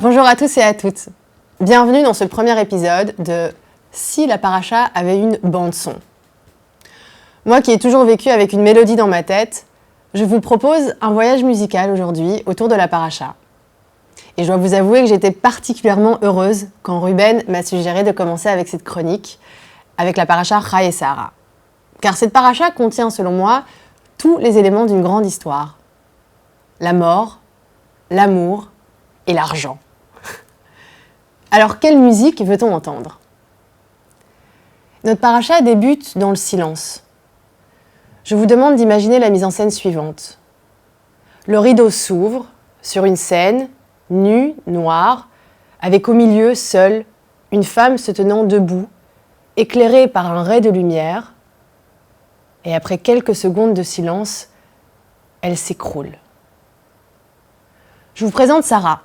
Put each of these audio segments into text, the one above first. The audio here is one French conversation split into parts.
Bonjour à tous et à toutes. Bienvenue dans ce premier épisode de « Si la paracha avait une bande-son ». Moi qui ai toujours vécu avec une mélodie dans ma tête, je vous propose un voyage musical aujourd'hui autour de la paracha. Et je dois vous avouer que j'étais particulièrement heureuse quand Ruben m'a suggéré de commencer avec cette chronique, avec la paracha Chai et Sarah. Car cette paracha contient, selon moi, tous les éléments d'une grande histoire. La mort, l'amour et l'argent. Alors, quelle musique veut-on entendre ? Notre paracha débute dans le silence. Je vous demande d'imaginer la mise en scène suivante. Le rideau s'ouvre sur une scène, nue, noire, avec au milieu, seule, une femme se tenant debout, éclairée par un ray de lumière, et après quelques secondes de silence, elle s'écroule. Je vous présente Sarah,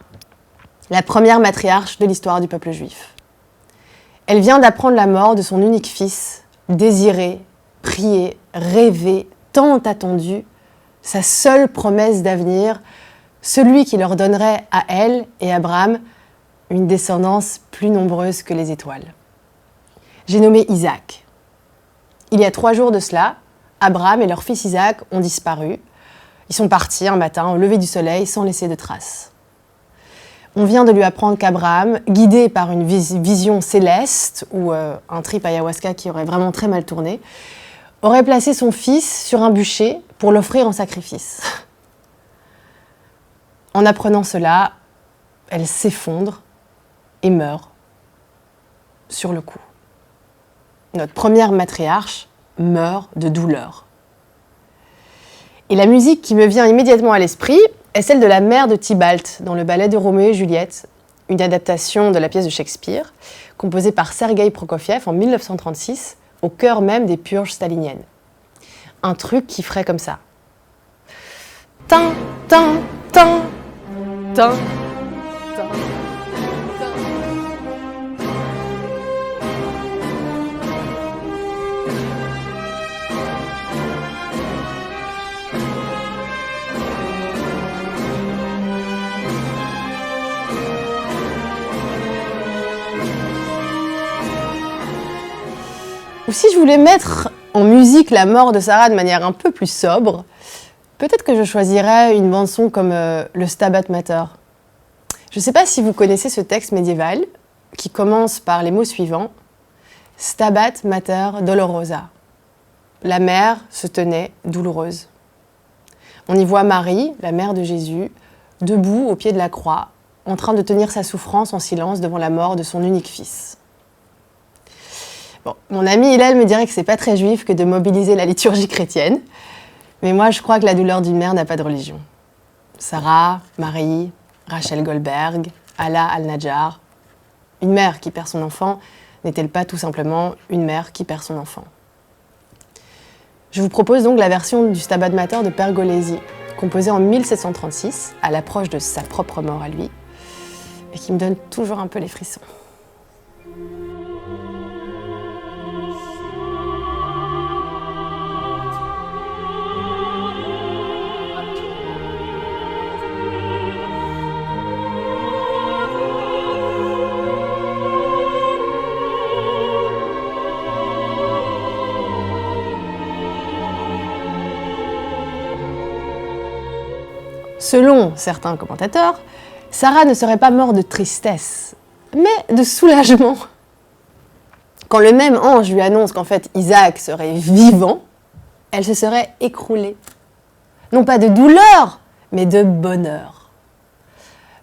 la première matriarche de l'histoire du peuple juif. Elle vient d'apprendre la mort de son unique fils, désiré, prié, rêvé, tant attendu, sa seule promesse d'avenir, celui qui leur donnerait à elle et à Abraham une descendance plus nombreuse que les étoiles. J'ai nommé Isaac. Il y a 3 jours de cela, Abraham et leur fils Isaac ont disparu. Ils sont partis un matin au lever du soleil sans laisser de traces. On vient de lui apprendre qu'Abraham, guidé par une vision céleste ou un trip ayahuasca qui aurait vraiment très mal tourné, aurait placé son fils sur un bûcher pour l'offrir en sacrifice. En apprenant cela, elle s'effondre et meurt sur le coup. Notre première matriarche meurt de douleur. Et la musique qui me vient immédiatement à l'esprit est celle de la mère de Tybalt dans le ballet de Roméo et Juliette, une adaptation de la pièce de Shakespeare, composée par Sergueï Prokofiev en 1936, au cœur même des purges staliniennes. Un truc qui ferait comme ça. Tin, tin, tin, tin, tin. Ou si je voulais mettre en musique la mort de Sarah de manière un peu plus sobre, peut-être que je choisirais une bande-son comme le Stabat Mater. Je ne sais pas si vous connaissez ce texte médiéval qui commence par les mots suivants. Stabat Mater Dolorosa. La mère se tenait douloureuse. On y voit Marie, la mère de Jésus, debout au pied de la croix, en train de tenir sa souffrance en silence devant la mort de son unique fils. Bon, mon ami Hillel me dirait que c'est pas très juif que de mobiliser la liturgie chrétienne, mais moi je crois que la douleur d'une mère n'a pas de religion. Sarah, Marie, Rachel Goldberg, Ala al-Najjar, une mère qui perd son enfant, n'est-elle pas tout simplement une mère qui perd son enfant ? Je vous propose donc la version du Stabat Mater de Pergolesi, composée en 1736, à l'approche de sa propre mort à lui, et qui me donne toujours un peu les frissons. Selon certains commentateurs, Sarah ne serait pas morte de tristesse, mais de soulagement. Quand le même ange lui annonce qu'en fait Isaac serait vivant, elle se serait écroulée. Non pas de douleur, mais de bonheur.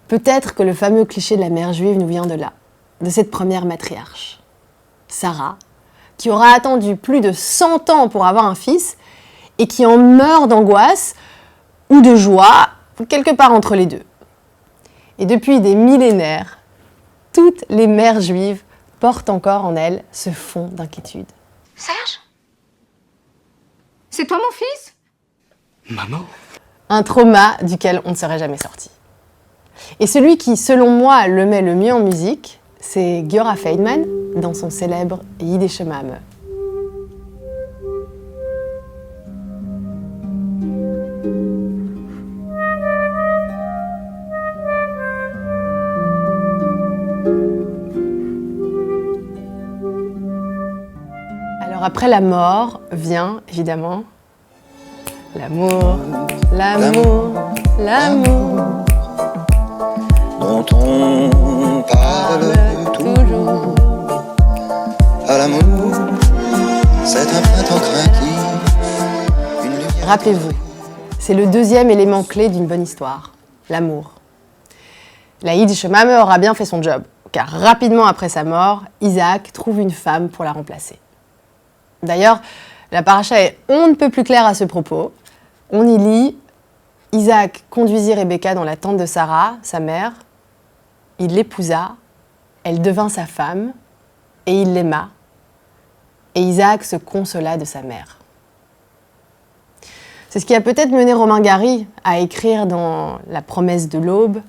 Peut-être que le fameux cliché de la mère juive nous vient de là, de cette première matriarche. Sarah, qui aura attendu plus de 100 ans pour avoir un fils et qui en meurt d'angoisse ou de joie, quelque part entre les deux. Et depuis des millénaires, toutes les mères juives portent encore en elles ce fond d'inquiétude. Serge ? C'est toi mon fils ? Maman ? Un trauma duquel on ne serait jamais sorti. Et celui qui, selon moi, le met le mieux en musique, c'est Giora Feidman dans son célèbre Yiddishemam. après la mort vient, évidemment, l'amour, l'amour, l'amour, dont on parle toujours. À l'amour, c'est un printemps craintif, une lumière. Rappelez-vous, c'est le deuxième élément clé d'une bonne histoire, l'amour. La Yiddish Mame aura bien fait son job, car rapidement après sa mort, Isaac trouve une femme pour la remplacer. D'ailleurs, la paracha est on ne peut plus claire à ce propos. On y lit « Isaac conduisit Rebecca dans la tente de Sarah, sa mère. Il l'épousa, elle devint sa femme, et il l'aima. Et Isaac se consola de sa mère. » C'est ce qui a peut-être mené Romain Gary à écrire dans La promesse de l'aube,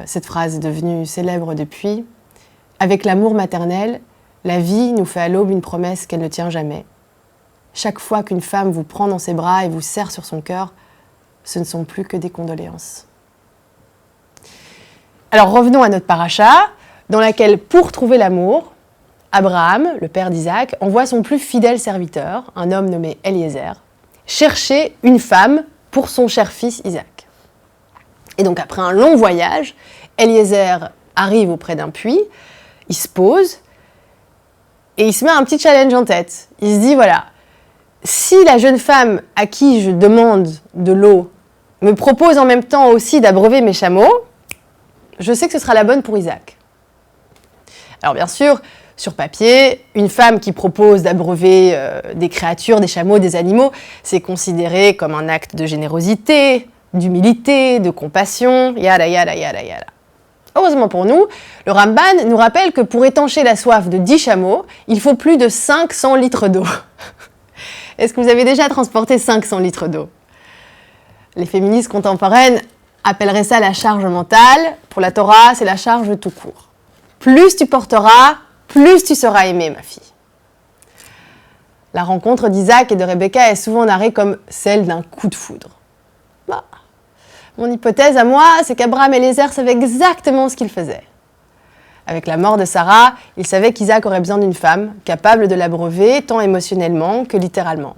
cette phrase est devenue célèbre depuis. « Avec l'amour maternel, la vie nous fait à l'aube une promesse qu'elle ne tient jamais. Chaque fois qu'une femme vous prend dans ses bras et vous serre sur son cœur, ce ne sont plus que des condoléances. » Alors revenons à notre paracha, dans laquelle, pour trouver l'amour, Abraham, le père d'Isaac, envoie son plus fidèle serviteur, un homme nommé Eliezer, chercher une femme pour son cher fils Isaac. Et donc après un long voyage, Eliezer arrive auprès d'un puits, il se pose et il se met un petit challenge en tête. Il se dit voilà, si la jeune femme à qui je demande de l'eau me propose en même temps aussi d'abreuver mes chameaux, je sais que ce sera la bonne pour Isaac. Alors bien sûr, sur papier, une femme qui propose d'abreuver des créatures, des chameaux, des animaux, c'est considéré comme un acte de générosité, d'humilité, de compassion, yada yada yada yada. Heureusement pour nous, le Ramban nous rappelle que pour étancher la soif de 10 chameaux, il faut plus de 500 litres d'eau. Est-ce que vous avez déjà transporté 500 litres d'eau? Les féministes contemporaines appelleraient ça la charge mentale. Pour la Torah, c'est la charge tout court. Plus tu porteras, plus tu seras aimée, ma fille. La rencontre d'Isaac et de Rebecca est souvent narrée comme celle d'un coup de foudre. Bah, mon hypothèse à moi, c'est qu'Abraham et Eliezer savaient exactement ce qu'ils faisaient. Avec la mort de Sarah, ils savaient qu'Isaac aurait besoin d'une femme capable de l'abreuver tant émotionnellement que littéralement.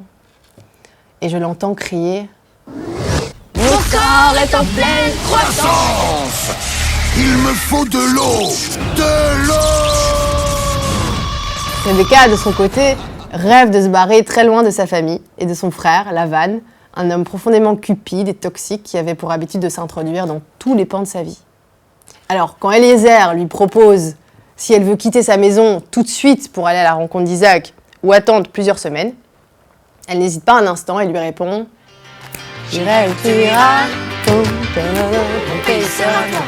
Et je l'entends crier « Mon corps est en pleine croissance !» Il me faut de l'eau! De l'eau! Rebecca, de son côté, rêve de se barrer très loin de sa famille et de son frère, Lavan, un homme profondément cupide et toxique qui avait pour habitude de s'introduire dans tous les pans de sa vie. Alors, quand Eliezer lui propose, si elle veut quitter sa maison tout de suite pour aller à la rencontre d'Isaac ou attendre plusieurs semaines, elle n'hésite pas un instant et lui répond « J'irai où tu iras, ton pays sera toi.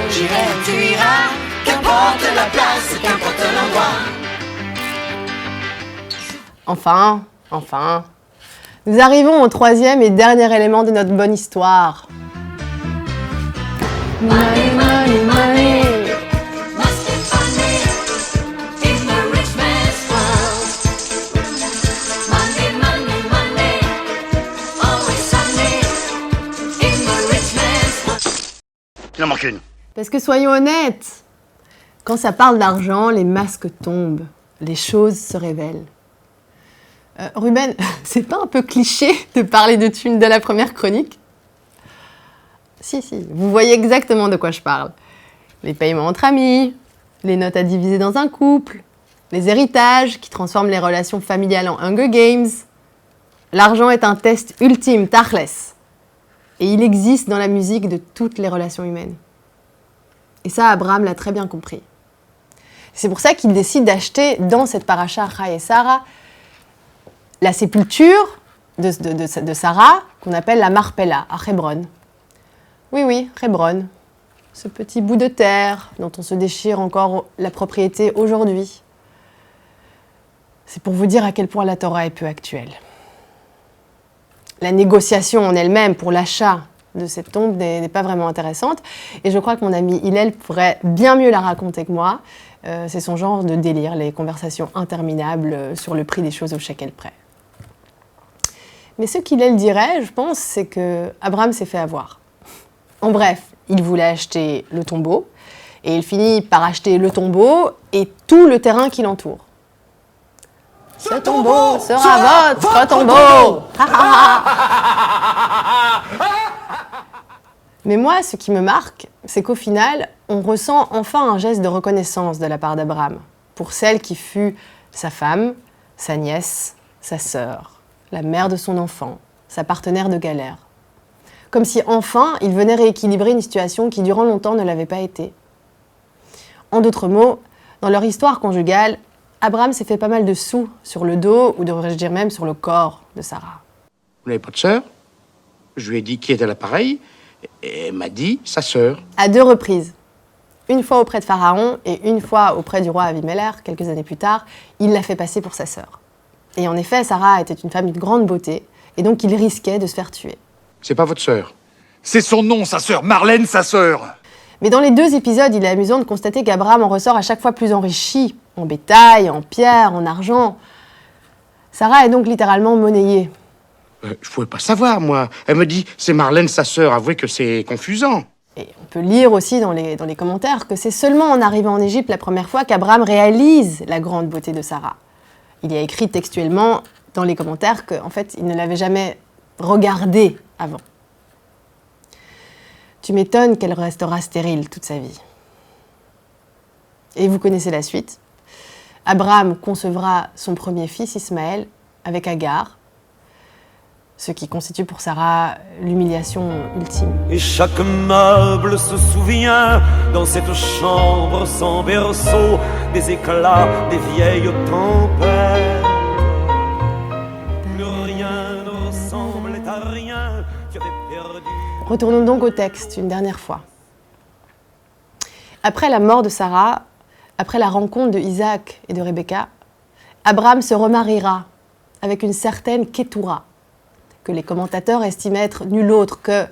J'irai où tu iras, qu'importe la place, qu'importe l'endroit. » Enfin, nous arrivons au troisième et dernier élément de notre bonne histoire. Money, money, money. Must be funny in the rich man's world. Money, money, money, always sunny in the rich man's world. Il en manque une. Parce que soyons honnêtes, quand ça parle d'argent, les masques tombent, les choses se révèlent. Ruben, c'est pas un peu cliché de parler de thunes dès la première chronique? Si, vous voyez exactement de quoi je parle. Les paiements entre amis, les notes à diviser dans un couple, les héritages qui transforment les relations familiales en Hunger Games. L'argent est un test ultime, tachles. Et il existe dans la musique de toutes les relations humaines. Et ça, Abraham l'a très bien compris. C'est pour ça qu'il décide d'acheter dans cette paracha Chai et Sarah la sépulture de Sarah, qu'on appelle la Marpella, à Hébron. Oui, Hébron. Ce petit bout de terre dont on se déchire encore la propriété aujourd'hui. C'est pour vous dire à quel point la Torah est peu actuelle. La négociation en elle-même pour l'achat de cette tombe n'est pas vraiment intéressante. Et je crois que mon ami Hillel pourrait bien mieux la raconter que moi. C'est son genre de délire, les conversations interminables sur le prix des choses au shekel près. Mais ce qu'Hillel dirait, je pense, c'est que Abraham s'est fait avoir. En bref, il voulait acheter le tombeau, et il finit par acheter le tombeau et tout le terrain qui l'entoure. Ce tombeau sera votre tombeau. Mais moi, ce qui me marque, c'est qu'au final, on ressent enfin un geste de reconnaissance de la part d'Abraham pour celle qui fut sa femme, sa nièce, sa sœur, la mère de son enfant, sa partenaire de galère. Comme si enfin, il venait rééquilibrer une situation qui durant longtemps ne l'avait pas été. En d'autres mots, dans leur histoire conjugale, Abraham s'est fait pas mal de sous sur le dos, ou devrais-je dire même sur le corps de Sarah. Vous n'avez pas de sœur? Je lui ai dit qui était l'appareil, et elle m'a dit sa sœur. À 2 reprises. Une fois auprès de Pharaon et une fois auprès du roi Avimelech, quelques années plus tard, il l'a fait passer pour sa sœur. Et en effet, Sarah était une femme d'une grande beauté, et donc il risquait de se faire tuer. C'est pas votre sœur. C'est son nom, sa sœur. Marlène, sa sœur. Mais dans les 2 épisodes, il est amusant de constater qu'Abraham en ressort à chaque fois plus enrichi, en bétail, en pierre, en argent. Sarah est donc littéralement monnayée. Je pouvais pas savoir, moi. Elle me dit, c'est Marlène, sa sœur. Avouez que c'est confusant. Et on peut lire aussi dans les commentaires que c'est seulement en arrivant en Égypte la première fois qu'Abraham réalise la grande beauté de Sarah. Il y a écrit textuellement dans les commentaires qu'en fait, il ne l'avait jamais regardée avant. Tu m'étonnes qu'elle restera stérile toute sa vie. Et vous connaissez la suite. Abraham concevra son premier fils, Ismaël, avec Agar, ce qui constitue pour Sarah l'humiliation ultime. Et chaque meuble se souvient, dans cette chambre sans berceau, des éclats des vieilles tempêtes. Plus rien ne ressemblait à rien, tu avais perdu. Retournons donc au texte une dernière fois. Après la mort de Sarah, après la rencontre de Isaac et de Rebecca, Abraham se remariera avec une certaine Kétoura, que les commentateurs estiment être nul autre que,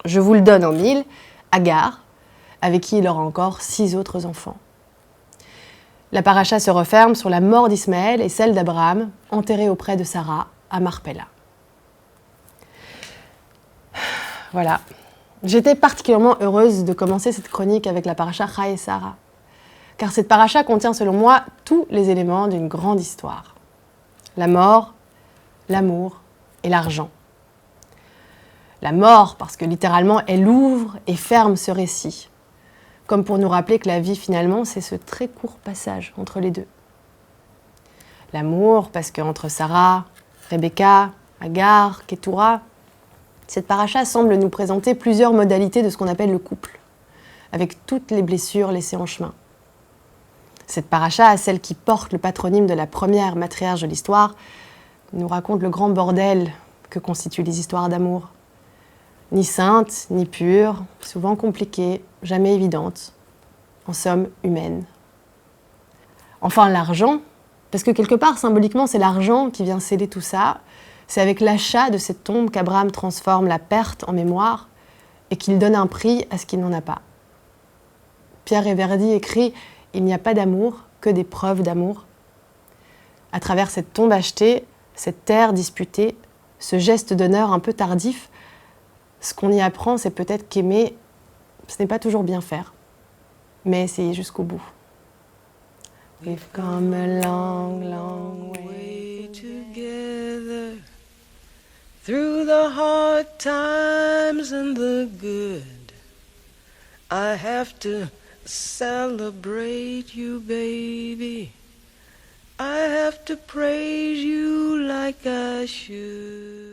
je vous le donne en 1000, Agar, avec qui il aura encore 6 autres enfants. La paracha se referme sur la mort d'Ismaël et celle d'Abraham, enterré auprès de Sarah à Marpella. Voilà. J'étais particulièrement heureuse de commencer cette chronique avec la paracha Chai et Sarah, car cette paracha contient selon moi tous les éléments d'une grande histoire. La mort, l'amour et l'argent. La mort, parce que littéralement, elle ouvre et ferme ce récit, comme pour nous rappeler que la vie, finalement, c'est ce très court passage entre les deux. L'amour, parce qu'entre Sarah, Rebecca, Agar, Kétoura, cette paracha semble nous présenter plusieurs modalités de ce qu'on appelle le couple, avec toutes les blessures laissées en chemin. Cette paracha, celle qui porte le patronyme de la première matriarche de l'histoire, nous raconte le grand bordel que constituent les histoires d'amour. Ni saintes, ni pures, souvent compliquées, jamais évidentes, en somme humaines. Enfin, l'argent, parce que quelque part, symboliquement, c'est l'argent qui vient sceller tout ça. C'est avec l'achat de cette tombe qu'Abraham transforme la perte en mémoire et qu'il donne un prix à ce qu'il n'en a pas. Pierre Réverdy écrit « Il n'y a pas d'amour, que des preuves d'amour ». À travers cette tombe achetée, cette terre disputée, ce geste d'honneur un peu tardif, ce qu'on y apprend, c'est peut-être qu'aimer, ce n'est pas toujours bien faire, mais essayer jusqu'au bout. We've come a long, long way together, through the hard times and the good. I have to celebrate you, baby. I have to praise you like I should.